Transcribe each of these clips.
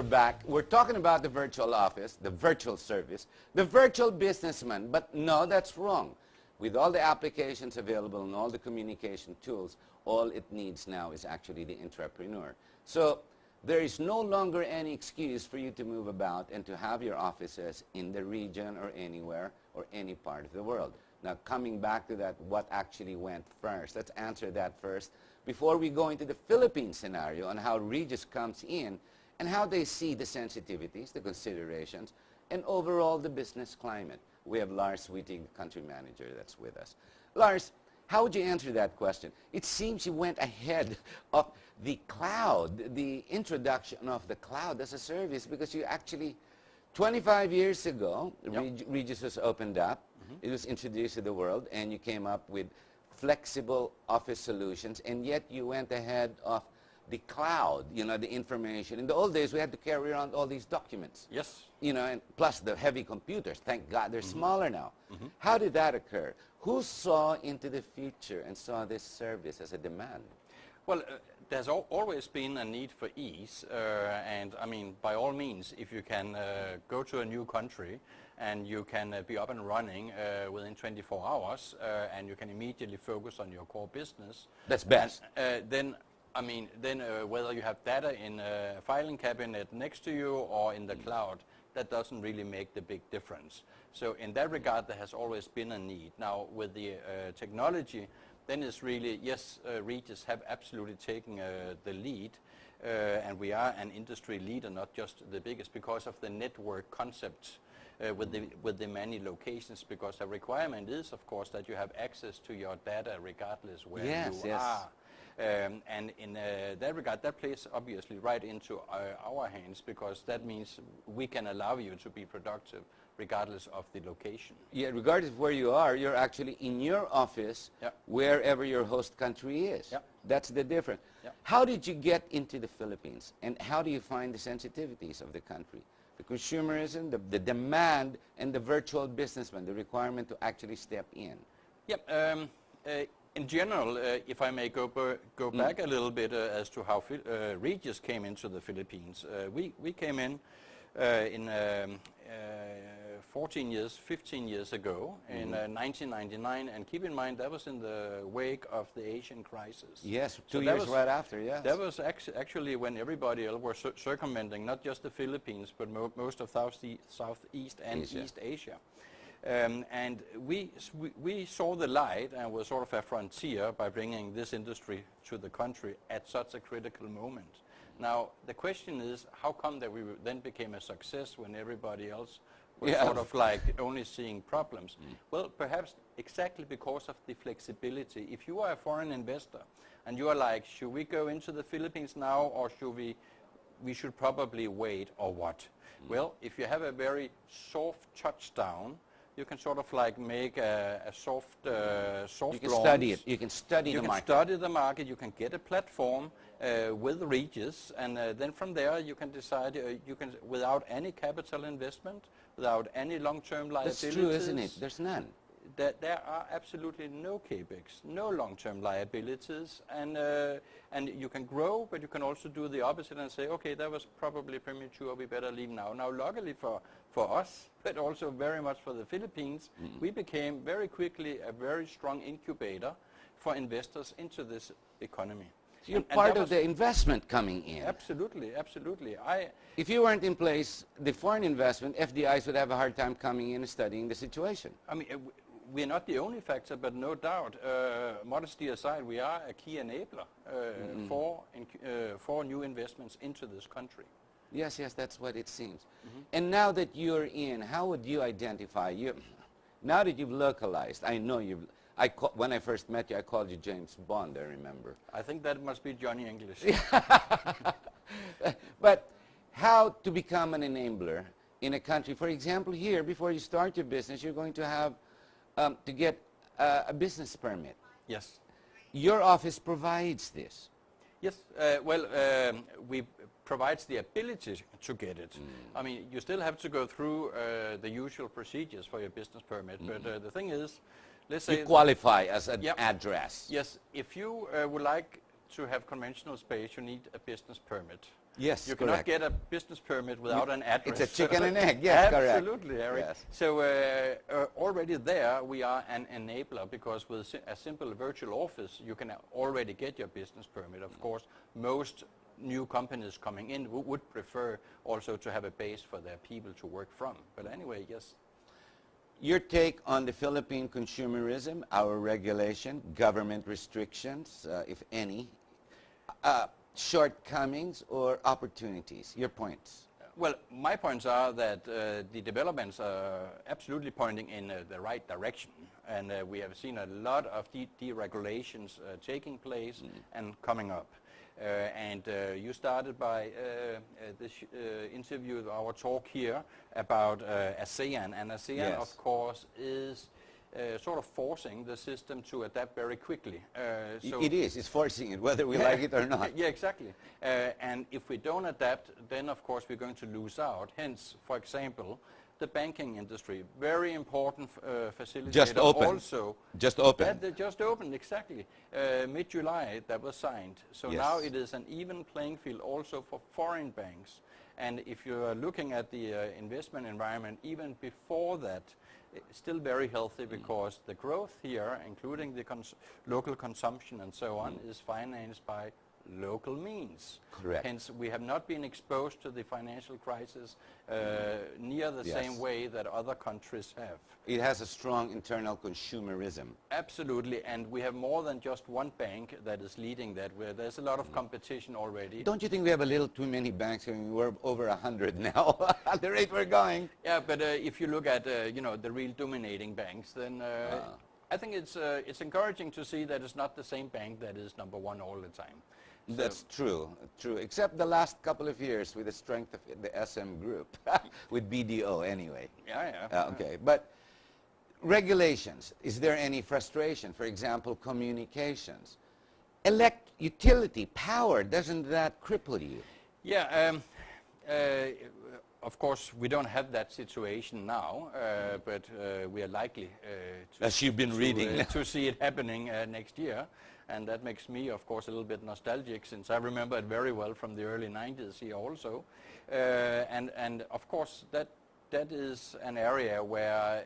back. We're talking about the virtual office, the virtual service, the virtual businessman. But no, that's wrong. With all the applications available and all the communication tools, all it needs now is actually the entrepreneur. So there is no longer any excuse for you to move about and to have your offices in the region or anywhere or any part of the world. Now, coming back to that, what actually went first? Let's answer that first before we go into the Philippine scenario on how Regis comes in and how they see the sensitivities, the considerations, and overall the business climate. We have Lars Wittig, the country manager, that's with us. Lars, how would you answer that question? It seems you went ahead of the cloud, the introduction of the cloud as a service, because you actually, 25 years ago, Regis was opened up, it was introduced to the world, and you came up with flexible office solutions, and yet you went ahead of the cloud, you know, the information. In the old days, we had to carry around all these documents. Yes. You know, and plus the heavy computers. Thank God they're smaller now. How did that occur? Who saw into the future and saw this service as a demand? Well, there's always been a need for ease, and I mean, by all means, if you can go to a new country and you can be up and running within 24 hours, and you can immediately focus on your core business. That's best. Then whether you have data in a filing cabinet next to you or in the cloud, that doesn't really make the big difference. So in that regard, there has always been a need. Now, with the technology, then it's really, yes, Regis have absolutely taken the lead, and we are an industry leader, not just the biggest, because of the network concept with the many locations, because the requirement is, of course, that you have access to your data regardless where you are. And in that regard, that plays obviously right into our hands, because that means we can allow you to be productive regardless of the location. Yeah, regardless of where you are, you're actually in your office wherever your host country is. That's the difference. How did you get into the Philippines, and how do you find the sensitivities of the country? The consumerism, the demand, and the virtual businessman, the requirement to actually step in. In general, if I may go back a little bit as to how Regis came into the Philippines, we came in 15 years ago in 1999, and keep in mind that was in the wake of the Asian crisis. Yes, two years right after, yes. That was actually when everybody else was circumventing not just the Philippines, but most of Southeast and East Asia. And we saw the light and was sort of a frontier by bringing this industry to the country at such a critical moment. Now, the question is, how come that we then became a success when everybody else was sort of like only seeing problems? Well, perhaps exactly because of the flexibility. If you are a foreign investor and you are like, should we go into the Philippines now, or should we should probably wait, or what? Well, if you have a very soft touchdown, you can sort of like make a soft you can study it. You can study the market. You can study the market. You can get a platform with Regis, and then from there you can decide. You can, without any capital investment, without any long-term liabilities. That's true, isn't it? There's none. There are absolutely no capex, no long-term liabilities, and you can grow, but you can also do the opposite and say, okay, that was probably premature, we better leave now. Now, luckily for us, but also very much for the Philippines, we became very quickly a very strong incubator for investors into this economy. So you're part of the investment coming in. Absolutely, absolutely. If you weren't in place, the foreign investment, FDIs would have a hard time coming in and studying the situation. I mean, we're not the only factor, but no doubt, modesty aside, we are a key enabler for new investments into this country. Yes, that's what it seems. And now that you're in, how would you identify you? Now that you've localized, I know you've. When I first met you, I called you James Bond, I remember. I think that must be Johnny English. But how to become an enabler in a country? For example, here, before you start your business, you're going to have to get a business permit. Yes. Your office provides this. Yes. We provides the ability to get it. I mean, you still have to go through the usual procedures for your business permit, but the thing is, let's say... You qualify as an address. Yes. If you would like to have conventional space, you need a business permit. Yes, you correct. cannot get a business permit without an address. It's a chicken and egg, yes, correct. Absolutely, Eric. Yes. So already there we are an enabler, because with a simple virtual office you can already get your business permit. Of course, most new companies coming in would prefer also to have a base for their people to work from. But anyway, yes. Your take on the Philippine consumerism, our regulation, government restrictions, if any, shortcomings or opportunities, your points? Well, my points are that the developments are absolutely pointing in the right direction, and we have seen a lot of deregulations taking place and coming up. You started by this interview, our talk here, about ASEAN, and ASEAN, yes, of course, is sort of forcing the system to adapt very quickly. So it is. It's forcing it, whether we like it or not. Yeah, exactly. And if we don't adapt, then of course we're going to lose out. Hence, for example, the banking industry, very important facilitator. Just open. Also, just open. That just opened, exactly. Mid-July that was signed. So yes, now it is an even playing field also for foreign banks. And if you are looking at the investment environment, even before that, it's still very healthy, because the growth here, including the local consumption and so on, is financed by local means. Correct. Hence, we have not been exposed to the financial crisis near the yes, same way that other countries have. It has a strong internal consumerism. Absolutely, and we have more than just one bank that is leading that, where there's a lot of competition already. Don't you think we have a little too many banks? I mean, we're over 100 now at the rate we're going. Yeah, but if you look at the real dominating banks, then I think it's encouraging to see that it's not the same bank that is number one all the time. So that's true, except the last couple of years with the strength of the SM group, with BDO anyway. Yeah. Okay, but regulations, is there any frustration? For example, communications. Utility, power, doesn't that cripple you? Yeah, of course, we don't have that situation now, but we are likely as you've been reading, to see it happening next year. And that makes me, of course, a little bit nostalgic, since I remember it very well from the early 90s here also. And of course, that is an area where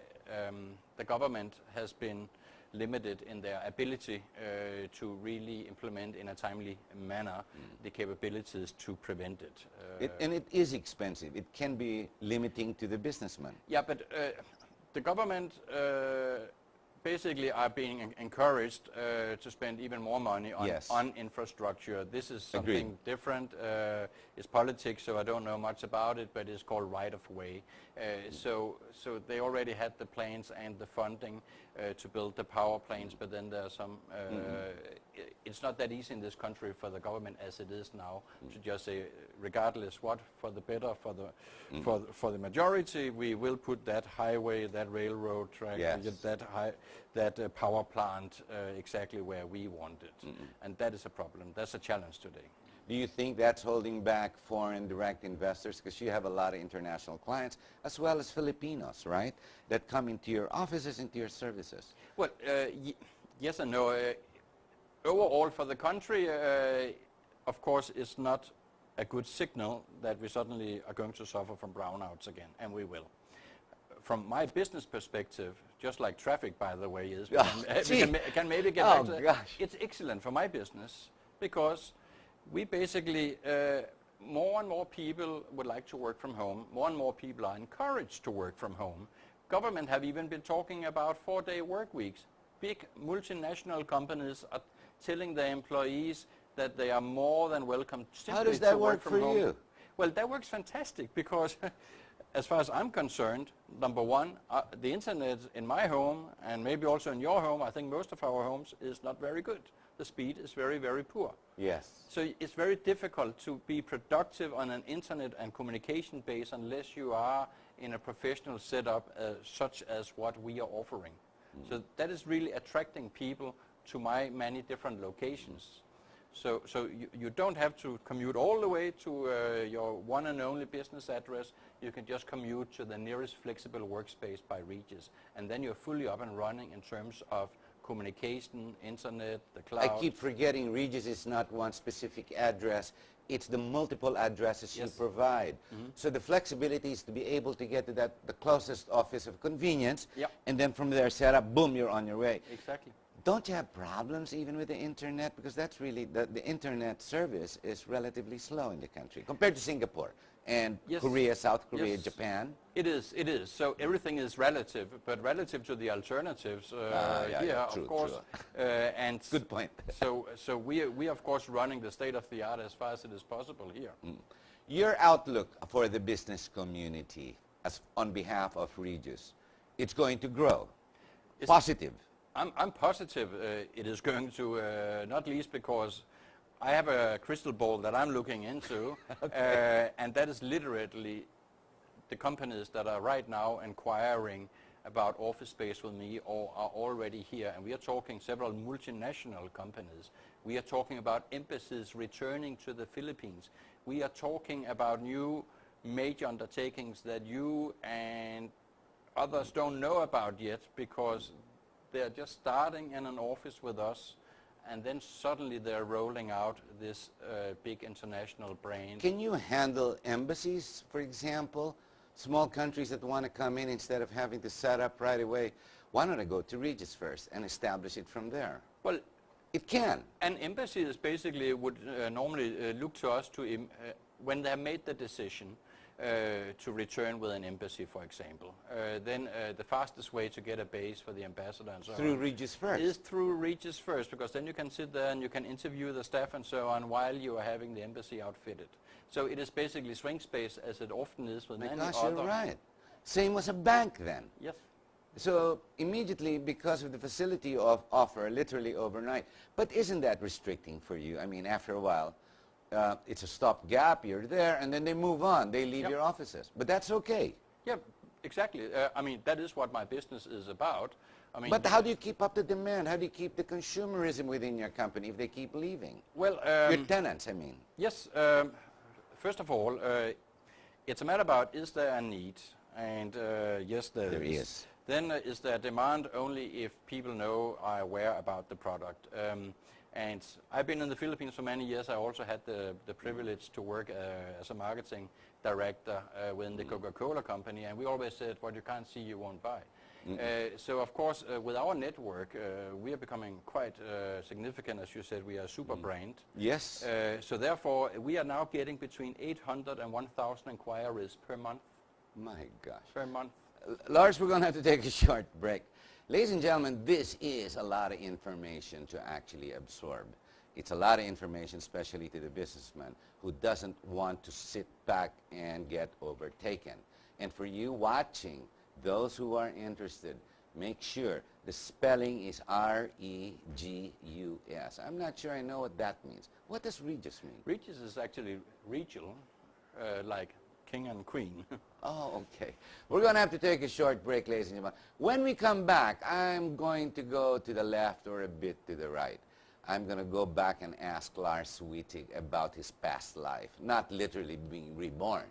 the government has been limited in their ability to really implement in a timely manner the capabilities to prevent it. And it is expensive. It can be limiting to the businessman. Yeah, but the government basically are being encouraged to spend even more money on, yes, on infrastructure. This is something agreed, different. It's politics, so I don't know much about it, but it's called right-of-way. So they already had the plans and the funding to build the power plants, but then there are some... it's not that easy in this country for the government as it is now to just say, regardless what, for the better, for the majority, we will put that highway, that railroad track, yes, that power plant exactly where we want it. And that is a problem. That's a challenge today. Do you think that's holding back foreign direct investors? Because you have a lot of international clients, as well as Filipinos, right, that come into your offices, into your services. Well, yes and no. Overall, for the country, of course, it's not a good signal that we suddenly are going to suffer from brownouts again, and we will. From my business perspective, just like traffic, by the way, is, we can maybe get back to that. It's excellent for my business, because we basically, more and more people would like to work from home. More and more people are encouraged to work from home. Government have even been talking about 4-day work weeks. Big multinational companies are telling their employees that they are more than welcome simply How does that to work from for home. you? Well, that works fantastic, because as far as I'm concerned, number one, the internet in my home, and maybe also in your home, I think most of our homes, is not very good. The speed is very, very poor. Yes. So it's very difficult to be productive on an internet and communication base unless you are in a professional setup such as what we are offering. So that is really attracting people to my many different locations. So you don't have to commute all the way to your one and only business address. You can just commute to the nearest flexible workspace by Regis, and then you're fully up and running in terms of communication, internet, the cloud. I keep forgetting Regis is not one specific address. It's the multiple addresses you provide. So the flexibility is to be able to get to the closest office of convenience, and then from there set up, boom, you're on your way. Exactly. Don't you have problems even with the internet? Because that's really, the internet service is relatively slow in the country compared to Singapore and Korea, South Korea, Japan. It is, it is. So everything is relative, but relative to the alternatives here, true, of course. And good point. so we are, of course, running the state-of-the-art as far as it is possible here. Your outlook for the business community as on behalf of Regis, it's going to grow. Positive. I'm positive it is going to, not least because I have a crystal ball that I'm looking into, and that is literally the companies that are right now inquiring about office space with me or are already here. And we are talking several multinational companies. We are talking about embassies returning to the Philippines. We are talking about new major undertakings that you and others don't know about yet because they're just starting in an office with us, and then suddenly they're rolling out this big international brand. Can you handle embassies, for example? Small countries that want to come in, instead of having to set up right away, why don't I go to Regis first and establish it from there? Well, it can. An embassy is basically would normally look to us to, when they have made the decision to return with an embassy, for example, then the fastest way to get a base for the ambassador and so through on Regis first. Is through Regis first, because then you can sit there and you can interview the staff and so on while you are having the embassy outfitted. So it is basically swing space, as it often is with many other. You're right. Same as a bank then. Yes. So immediately, because of the facility of offer, literally overnight. But isn't that restricting for you? I mean, after a while, it's a stopgap, you're there, and then they move on. They leave your offices. But that's okay. Yeah, exactly. I mean, that is what my business is about. I mean, but how do you keep up the demand? How do you keep the consumerism within your company if they keep leaving? Well, your tenants, I mean. Yes. First of all, it's a matter about, is there a need? And yes, there is. Then is there demand only if people know, are aware about the product? And I've been in the Philippines for many years. I also had the privilege to work as a marketing director within the Coca-Cola company, and we always said, what you can't see, you won't buy. So of course, with our network, we are becoming quite significant. As you said, we are a super brand. Yes. So therefore, we are now getting between 800 and 1,000 inquiries per month. My gosh. Per month. Lars, we're going to have to take a short break. Ladies and gentlemen, this is a lot of information to actually absorb. It's a lot of information, especially to the businessman who doesn't want to sit back and get overtaken. And for you watching, those who are interested, make sure the spelling is R-E-G-U-S. I'm not sure I know what that means. What does Regis mean? Regis is actually regal, like king and queen. Oh, okay. We're going to have to take a short break, ladies and gentlemen. When we come back, I'm going to go to the left or a bit to the right. I'm going to go back and ask Lars Wittig about his past life. Not literally being reborn,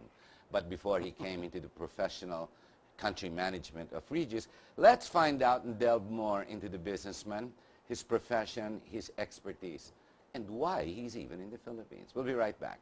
but before he came into the professional country management of Regis. Let's find out and delve more into the businessman, his profession, his expertise, and why he's even in the Philippines. We'll be right back.